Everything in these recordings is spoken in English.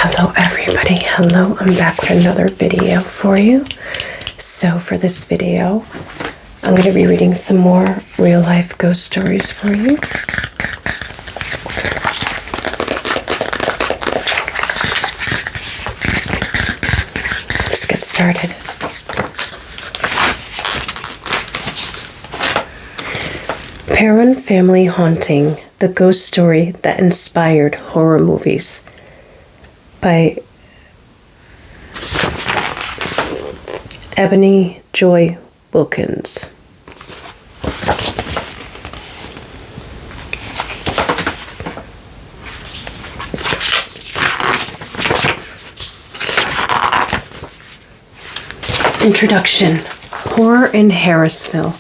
Hello everybody, hello, I'm back with another video for you. So for this video, I'm going to be reading some more real life ghost stories for you. Let's get started. Perron Family Haunting, the ghost story that inspired horror movies, by Ebony Joy Wilkins. Introduction. Horror in Harrisville.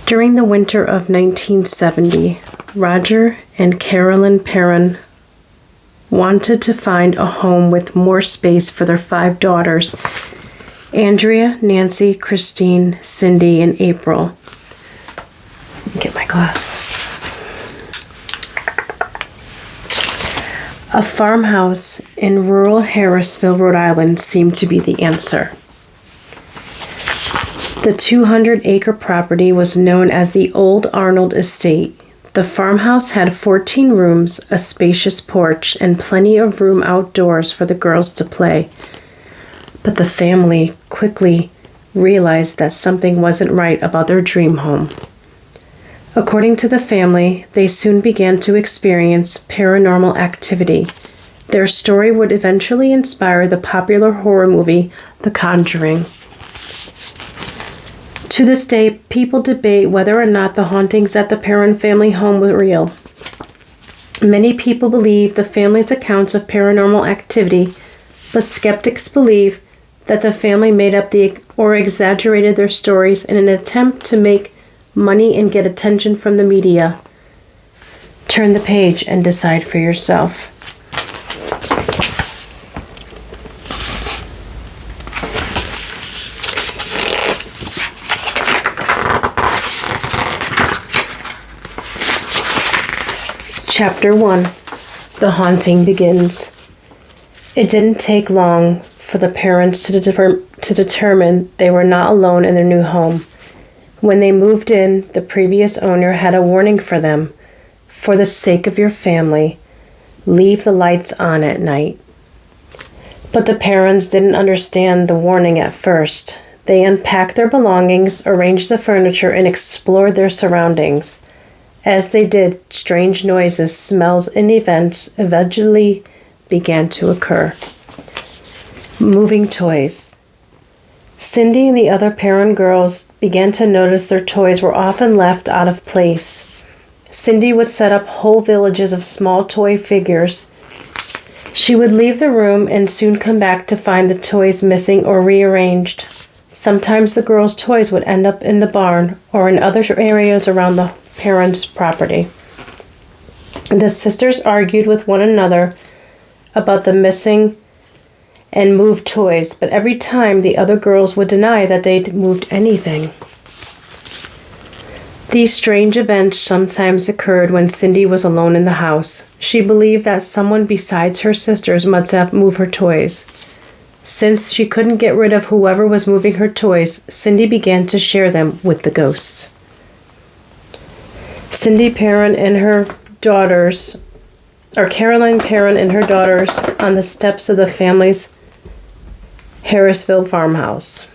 During the winter of 1970, Roger and Carolyn Perron wanted to find a home with more space for their 5 daughters, Andrea, Nancy, Christine, Cindy, and April. Let me get my glasses. A farmhouse in rural Harrisville, Rhode Island seemed to be the answer. The 200-acre property was known as the Old Arnold Estate. The farmhouse had 14 rooms, a spacious porch, and plenty of room outdoors for the girls to play. But the family quickly realized that something wasn't right about their dream home. According to the family, they soon began to experience paranormal activity. Their story would eventually inspire the popular horror movie, The Conjuring. To this day, people debate whether or not the hauntings at the Perron family home were real. Many people believe the family's accounts of paranormal activity, but skeptics believe that the family made up or exaggerated their stories in an attempt to make money and get attention from the media. Turn the page and decide for yourself. Chapter 1. The Haunting Begins. It didn't take long for the parents to determine they were not alone in their new home. When they moved in, the previous owner had a warning for them. For the sake of your family, leave the lights on at night. But the parents didn't understand the warning at first. They unpacked their belongings, arranged the furniture, and explored their surroundings. As they did, strange noises, smells, and events eventually began to occur. Moving toys. Cindy and the other Perron girls began to notice their toys were often left out of place. Cindy would set up whole villages of small toy figures. She would leave the room and soon come back to find the toys missing or rearranged. Sometimes the girls' toys would end up in the barn or in other areas around the Perron's property. The sisters argued with one another about the missing and moved toys, but every time the other girls would deny that they'd moved anything. These strange events sometimes occurred when Cindy was alone in the house. She believed that someone besides her sisters must have moved her toys. Since she couldn't get rid of whoever was moving her toys, Cindy began to share them with the ghosts. Cindy Perron and her daughters, or Carolyn Perron and her daughters, on the steps of the family's Harrisville farmhouse.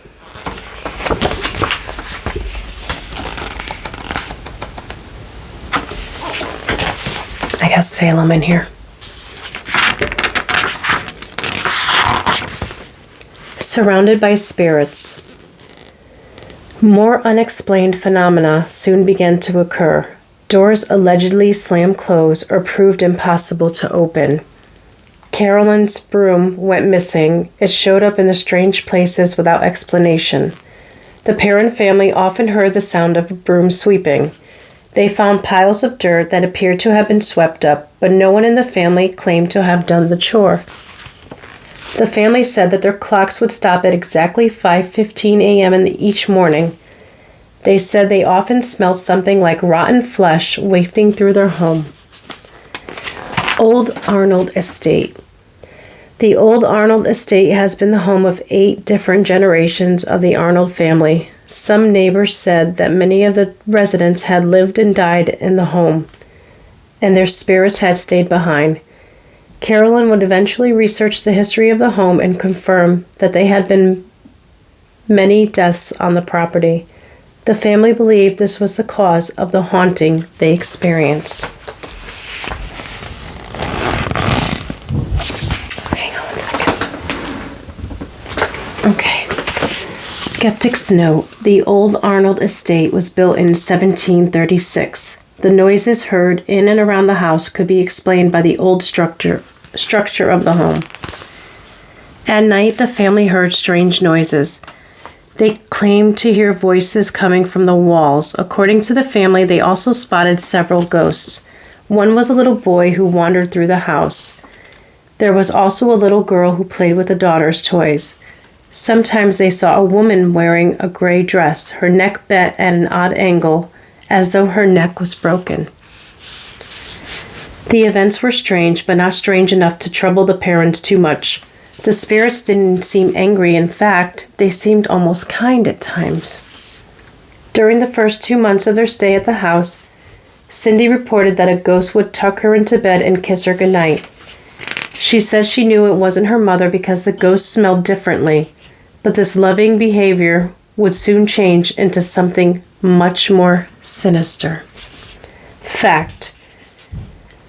I got Salem in here. Surrounded by spirits. More unexplained phenomena soon began to occur. Doors allegedly slammed closed or proved impossible to open. Carolyn's broom went missing. It showed up in the strange places without explanation. The Perron family often heard the sound of a broom sweeping. They found piles of dirt that appeared to have been swept up, but no one in the family claimed to have done the chore. The family said that their clocks would stop at exactly 5:15 a.m. each morning. They said they often smelled something like rotten flesh wafting through their home. Old Arnold Estate. The Old Arnold Estate has been the home of 8 different generations of the Arnold family. Some neighbors said that many of the residents had lived and died in the home, and their spirits had stayed behind. Carolyn would eventually research the history of the home and confirm that there had been many deaths on the property. The family believed this was the cause of the haunting they experienced. Okay. Skeptic's note. The Old Arnold Estate was built in 1736. The noises heard in and around the house could be explained by the old structure of the home. At night, the family heard strange noises. They claimed to hear voices coming from the walls. According to the family, they also spotted several ghosts. One was a little boy who wandered through the house. There was also a little girl who played with the daughter's toys. Sometimes they saw a woman wearing a gray dress, her neck bent at an odd angle, as though her neck was broken. The events were strange, but not strange enough to trouble the parents too much. The spirits didn't seem angry. In fact, they seemed almost kind at times. During the first 2 months of their stay at the house, Cindy reported that a ghost would tuck her into bed and kiss her goodnight. She said she knew it wasn't her mother because the ghost smelled differently, but this loving behavior would soon change into something much more sinister. Fact: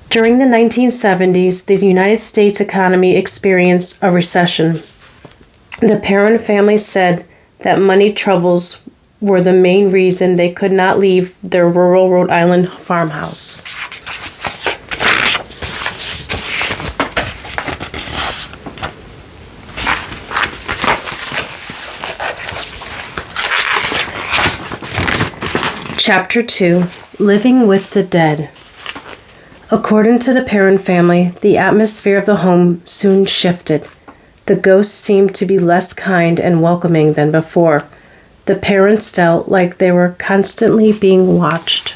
during the 1970s, the United States economy experienced a recession. The Perron family said that money troubles were the main reason they could not leave their rural Rhode Island farmhouse. Chapter 2. Living with the Dead. According to the Perron family, the atmosphere of the home soon shifted. The ghosts seemed to be less kind and welcoming than before. The parents felt like they were constantly being watched.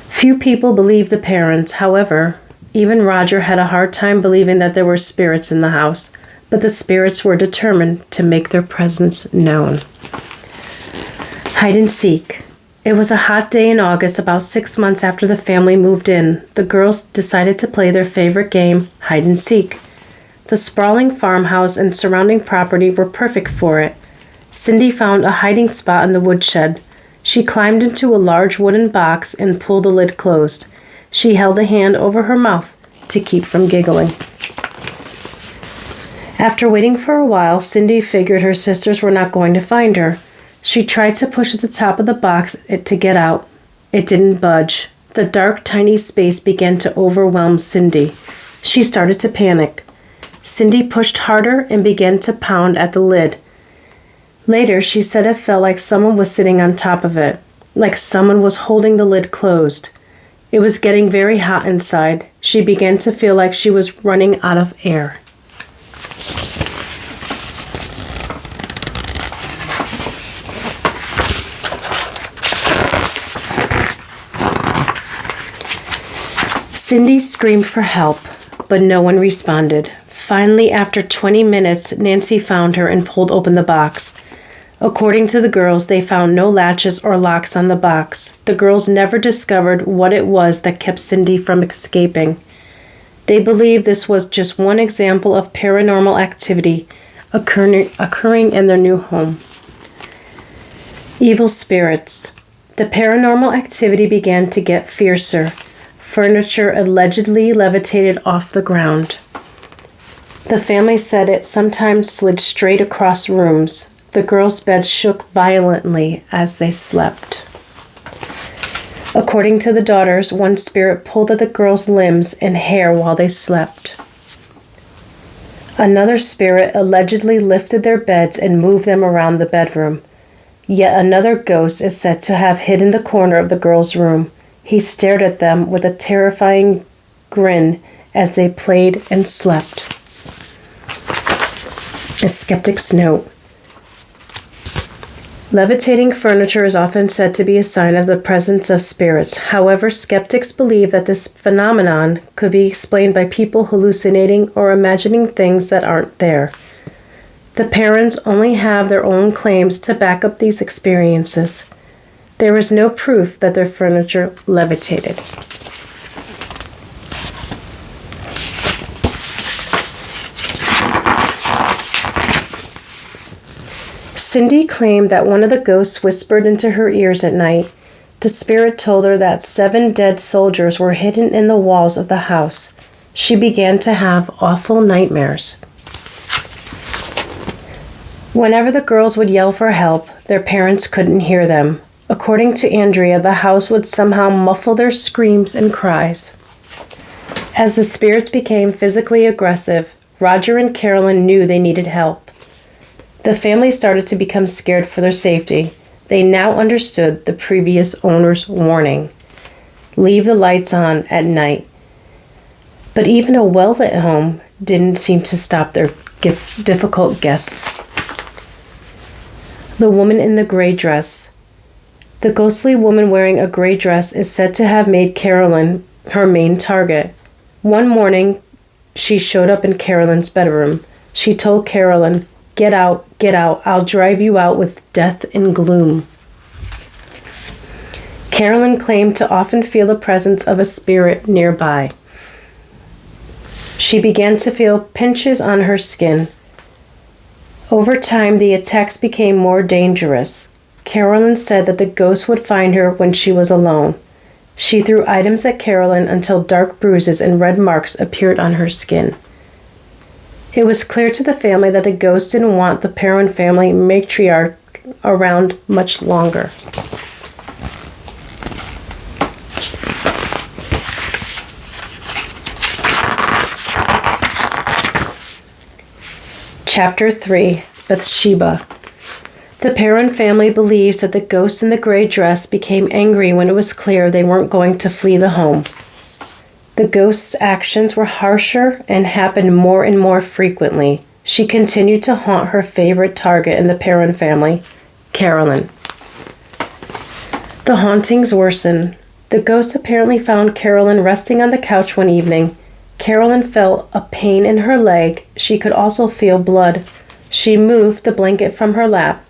Few people believed the parents. However, even Roger had a hard time believing that there were spirits in the house, but the spirits were determined to make their presence known. Hide and seek. It was a hot day in August, about 6 months after the family moved in. The girls decided to play their favorite game, hide and seek. The sprawling farmhouse and surrounding property were perfect for it. Cindy found a hiding spot in the woodshed. She climbed into a large wooden box and pulled the lid closed. She held a hand over her mouth to keep from giggling. After waiting for a while, Cindy figured her sisters were not going to find her. She tried to push at the top of the box to get out. It didn't budge. The dark, tiny space began to overwhelm Cindy. She started to panic. Cindy pushed harder and began to pound at the lid. Later, she said it felt like someone was sitting on top of it, like someone was holding the lid closed. It was getting very hot inside. She began to feel like she was running out of air. Cindy screamed for help, but no one responded. Finally, after 20 minutes, Nancy found her and pulled open the box. According to the girls, they found no latches or locks on the box. The girls never discovered what it was that kept Cindy from escaping. They believe this was just one example of paranormal activity occurring in their new home. Evil spirits. The paranormal activity began to get fiercer. Furniture allegedly levitated off the ground. The family said it sometimes slid straight across rooms. The girls' beds shook violently as they slept. According to the daughters, one spirit pulled at the girls' limbs and hair while they slept. Another spirit allegedly lifted their beds and moved them around the bedroom. Yet another ghost is said to have hid in the corner of the girls' room. He stared at them with a terrifying grin as they played and slept. A skeptic's note. Levitating furniture is often said to be a sign of the presence of spirits. However, skeptics believe that this phenomenon could be explained by people hallucinating or imagining things that aren't there. The parents only have their own claims to back up these experiences. There is no proof that their furniture levitated. Cindy claimed that one of the ghosts whispered into her ears at night. The spirit told her that 7 dead soldiers were hidden in the walls of the house. She began to have awful nightmares. Whenever the girls would yell for help, their parents couldn't hear them. According to Andrea, the house would somehow muffle their screams and cries. As the spirits became physically aggressive, Roger and Carolyn knew they needed help. The family started to become scared for their safety. They now understood the previous owner's warning. Leave the lights on at night. But even a well-lit home didn't seem to stop their difficult guests. The woman in the gray dress. The ghostly woman wearing a gray dress is said to have made Carolyn her main target. One morning, she showed up in Carolyn's bedroom. She told Carolyn, get out, I'll drive you out with death and gloom." Carolyn claimed to often feel the presence of a spirit nearby. She began to feel pinches on her skin. Over time, the attacks became more dangerous. Carolyn said that the ghost would find her when she was alone. She threw items at Carolyn until dark bruises and red marks appeared on her skin. It was clear to the family that the ghost didn't want the Perron family matriarch around much longer. Chapter 3, Bathsheba. The Perron family believes that the ghost in the gray dress became angry when it was clear they weren't going to flee the home. The ghost's actions were harsher and happened more and more frequently. She continued to haunt her favorite target in the Perron family, Carolyn. The hauntings worsened. The ghost apparently found Carolyn resting on the couch one evening. Carolyn felt a pain in her leg. She could also feel blood. She moved the blanket from her lap.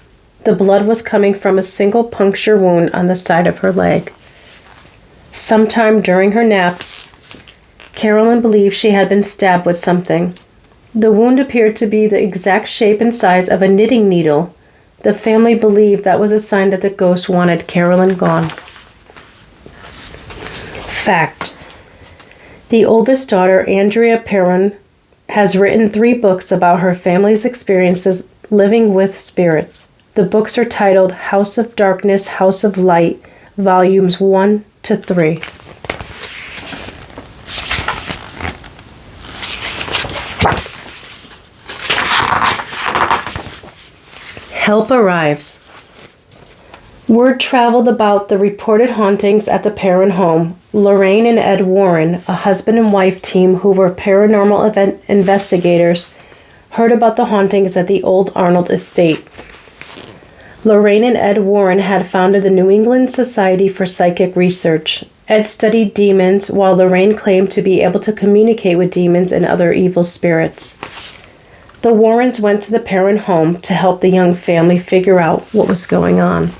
The blood was coming from a single puncture wound on the side of her leg. Sometime during her nap, Carolyn believed she had been stabbed with something. The wound appeared to be the exact shape and size of a knitting needle. The family believed that was a sign that the ghost wanted Carolyn gone. Fact: the oldest daughter, Andrea Perron, has written 3 books about her family's experiences living with spirits. The books are titled House of Darkness, House of Light, Volumes 1 to 3. Help arrives. Word traveled about the reported hauntings at the Perron home. Lorraine and Ed Warren, a husband and wife team who were paranormal event investigators, heard about the hauntings at the old Arnold estate. Lorraine and Ed Warren had founded the New England Society for Psychic Research. Ed studied demons, while Lorraine claimed to be able to communicate with demons and other evil spirits. The Warrens went to the Perron home to help the young family figure out what was going on.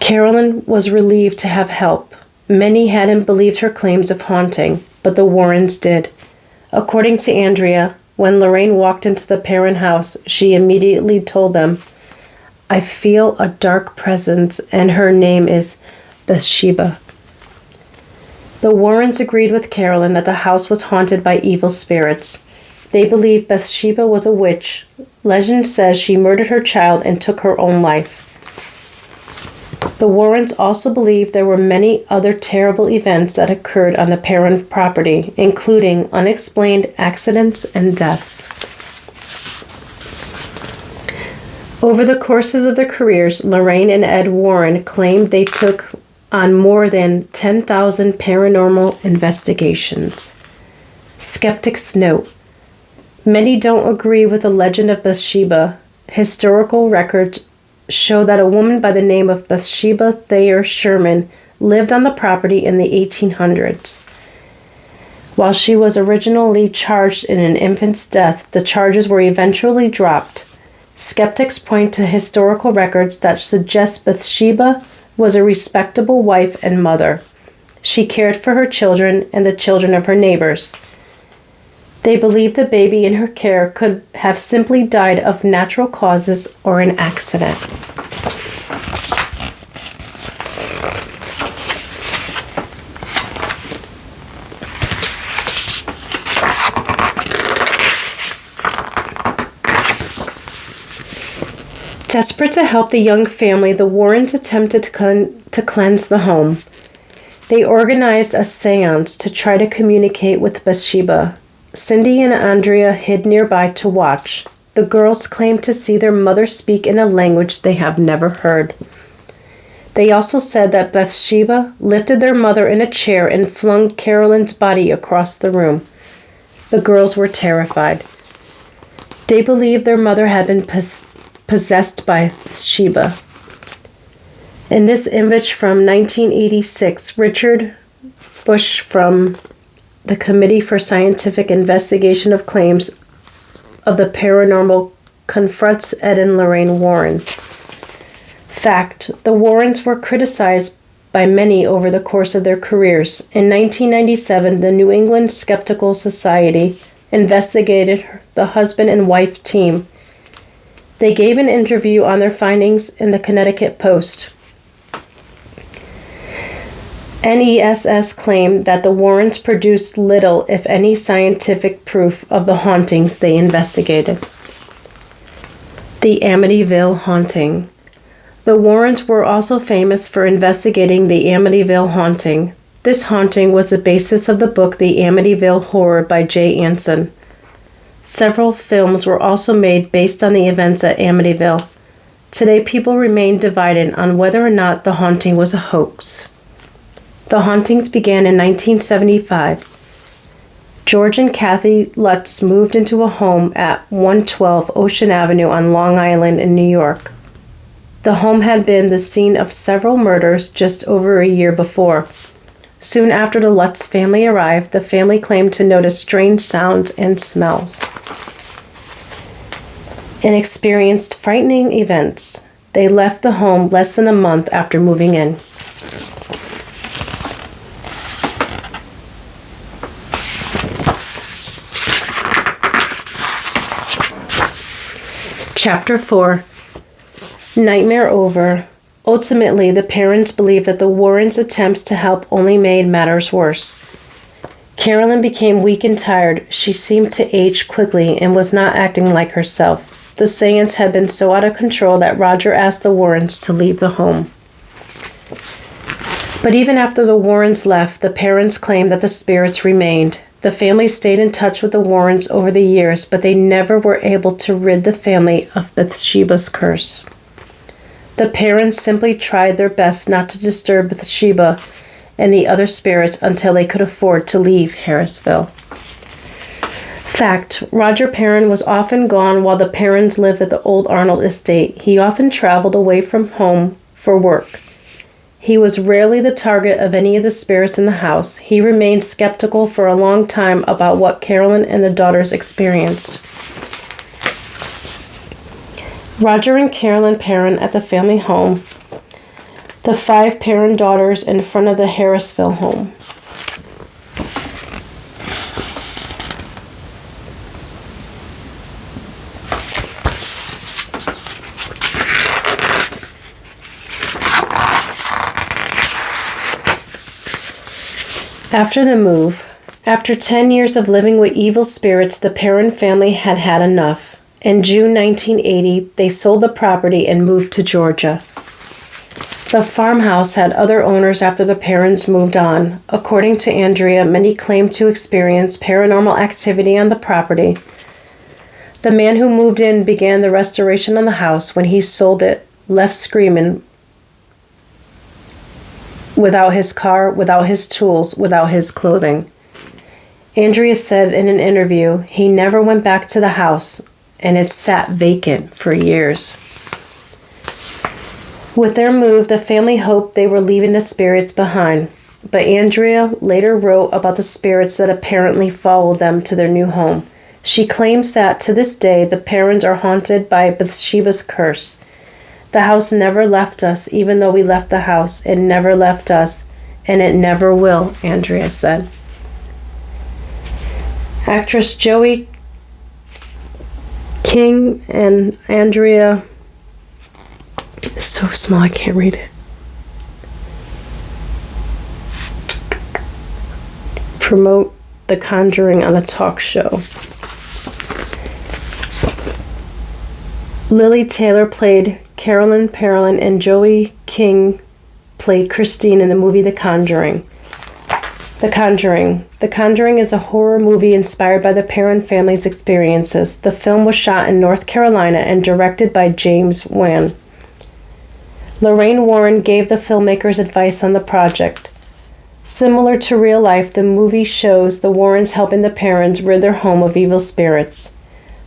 Carolyn was relieved to have help. Many hadn't believed her claims of haunting, but the Warrens did. According to Andrea, when Lorraine walked into the Perron house, she immediately told them, "I feel a dark presence, and her name is Bathsheba." The Warrens agreed with Carolyn that the house was haunted by evil spirits. They believed Bathsheba was a witch. Legend says she murdered her child and took her own life. The Warrens also believed there were many other terrible events that occurred on the Perron property, including unexplained accidents and deaths. Over the courses of their careers, Lorraine and Ed Warren claimed they took on more than 10,000 paranormal investigations. Skeptics note, many don't agree with the legend of Bathsheba. Historical records show that a woman by the name of Bathsheba Thayer Sherman lived on the property in the 1800s. While she was originally charged in an infant's death, the charges were eventually dropped. Skeptics point to historical records that suggest Bathsheba was a respectable wife and mother. She cared for her children and the children of her neighbors. They believe the baby in her care could have simply died of natural causes or an accident. Desperate to help the young family, the Warrens attempted to cleanse the home. They organized a seance to try to communicate with Bathsheba. Cindy and Andrea hid nearby to watch. The girls claimed to see their mother speak in a language they have never heard. They also said that Bathsheba lifted their mother in a chair and flung Carolyn's body across the room. The girls were terrified. They believed their mother had been possessed by Bathsheba. In this image from 1986, Richard Bush from the Committee for Scientific Investigation of Claims of the Paranormal confronts Ed and Lorraine Warren. Fact: the Warrens were criticized by many over the course of their careers. In 1997, the New England Skeptical Society investigated the husband and wife team. They gave an interview on their findings in the Connecticut Post. NESS claimed that the Warrens produced little, if any, scientific proof of the hauntings they investigated. The Amityville Haunting. The Warrens were also famous for investigating the Amityville haunting. This haunting was the basis of the book The Amityville Horror by JNice. Several films were also made based on the events at Amityville. Today, people remain divided on whether or not the haunting was a hoax. The hauntings began in 1975. George and Kathy Lutz moved into a home at 112 Ocean Avenue on Long Island in New York. The home had been the scene of several murders just over a year before. Soon after the Lutz family arrived, the family claimed to notice strange sounds and smells and experienced frightening events. They left the home less than a month after moving in. Chapter 4. Nightmare Over. Ultimately, the parents believed that the Warrens' attempts to help only made matters worse. Carolyn became weak and tired. She seemed to age quickly and was not acting like herself. The seance had been so out of control that Roger asked the Warrens to leave the home. But even after the Warrens left, the parents claimed that the spirits remained. The family stayed in touch with the Warrens over the years, but they never were able to rid the family of Bathsheba's curse. The parents simply tried their best not to disturb Bathsheba and the other spirits until they could afford to leave Harrisville. Fact: Roger Perrin was often gone while the Perrins lived at the old Arnold estate. He often traveled away from home for work. He was rarely the target of any of the spirits in the house. He remained skeptical for a long time about what Carolyn and the daughters experienced. Roger and Carolyn Perrin at the family home. The 5 Perrin daughters in front of the Harrisville home. After the move, after 10 years of living with evil spirits, the Perrin family had had enough. In June 1980, they sold the property and moved to Georgia. The farmhouse had other owners after the Perrins moved on. According to Andrea, many claimed to experience paranormal activity on the property. The man who moved in began the restoration on the house. When he sold it, left screaming, without his car, without his tools, without his clothing. Andrea said in an interview, he never went back to the house, and it sat vacant for years. With their move, the family hoped they were leaving the spirits behind, but Andrea later wrote about the spirits that apparently followed them to their new home. She claims that to this day the parents are haunted by Bathsheba's curse. The house never left us, even though we left the house. It never left us, and it never will, Andrea said. Actress Joey King and Andrea, it's so small I can't read it, promote The Conjuring on a talk show. Lily Taylor played Carolyn Perlin, and Joey King played Christine in the movie The Conjuring. The Conjuring. The Conjuring is a horror movie inspired by the Perron family's experiences. The film was shot in North Carolina and directed by James Wan. Lorraine Warren gave the filmmakers advice on the project. Similar to real life, the movie shows the Warrens helping the Perrons rid their home of evil spirits.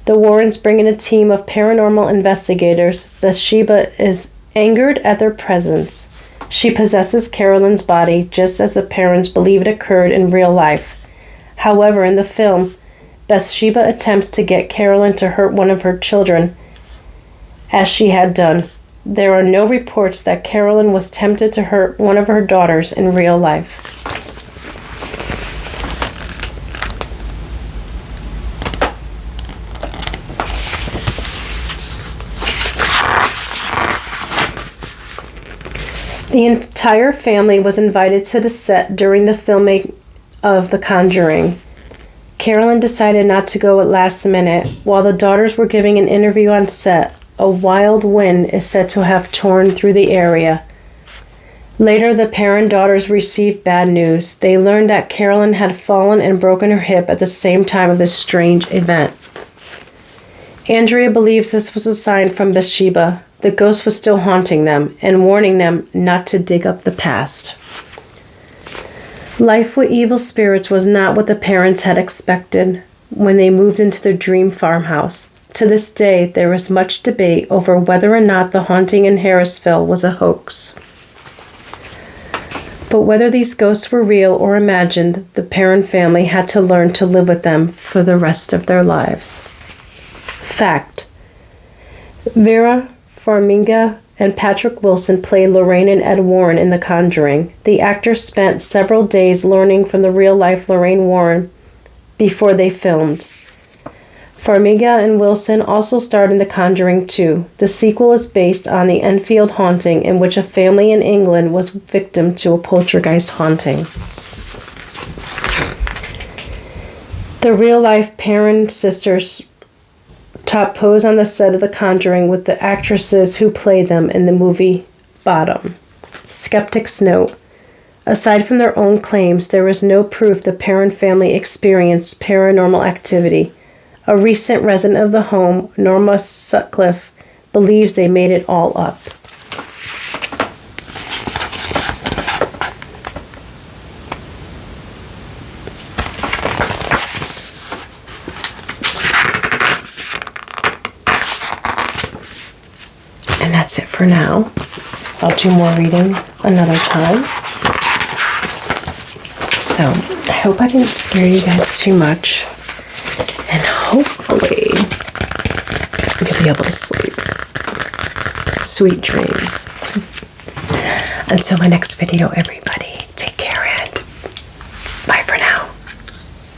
The Warrens bring in a team of paranormal investigators. Bathsheba is angered at their presence. She possesses Carolyn's body, just as the parents believe it occurred in real life. However, in the film, Bathsheba attempts to get Carolyn to hurt one of her children, as she had done. There are no reports that Carolyn was tempted to hurt one of her daughters in real life. The entire family was invited to the set during the filming of The Conjuring. Carolyn decided not to go at last minute. While the daughters were giving an interview on set, a wild wind is said to have torn through the area. Later, the Perron daughters received bad news. They learned that Carolyn had fallen and broken her hip at the same time of this strange event. Andrea believes this was a sign from Bathsheba. The ghost was still haunting them and warning them not to dig up the past. Life with evil spirits was not what the parents had expected when they moved into their dream farmhouse. To this day, there is much debate over whether or not the haunting in Harrisville was a hoax. But whether these ghosts were real or imagined, the Perron family had to learn to live with them for the rest of their lives. Fact: Vera Farmiga and Patrick Wilson played Lorraine and Ed Warren in The Conjuring. The actors spent several days learning from the real-life Lorraine Warren before they filmed. Farmiga and Wilson also starred in The Conjuring 2. The sequel is based on the Enfield haunting, in which a family in England was victim to a poltergeist haunting. The real-life Perron sisters top pose on the set of The Conjuring with the actresses who played them in the movie Bottom. Skeptics note, aside from their own claims, there is no proof the Perron family experienced paranormal activity. A recent resident of the home, Norma Sutcliffe, believes they made it all up. And that's it for now. I'll do more reading another time. So, I hope I didn't scare you guys too much. And hopefully, you'll be able to sleep. Sweet dreams. Until my next video, everybody.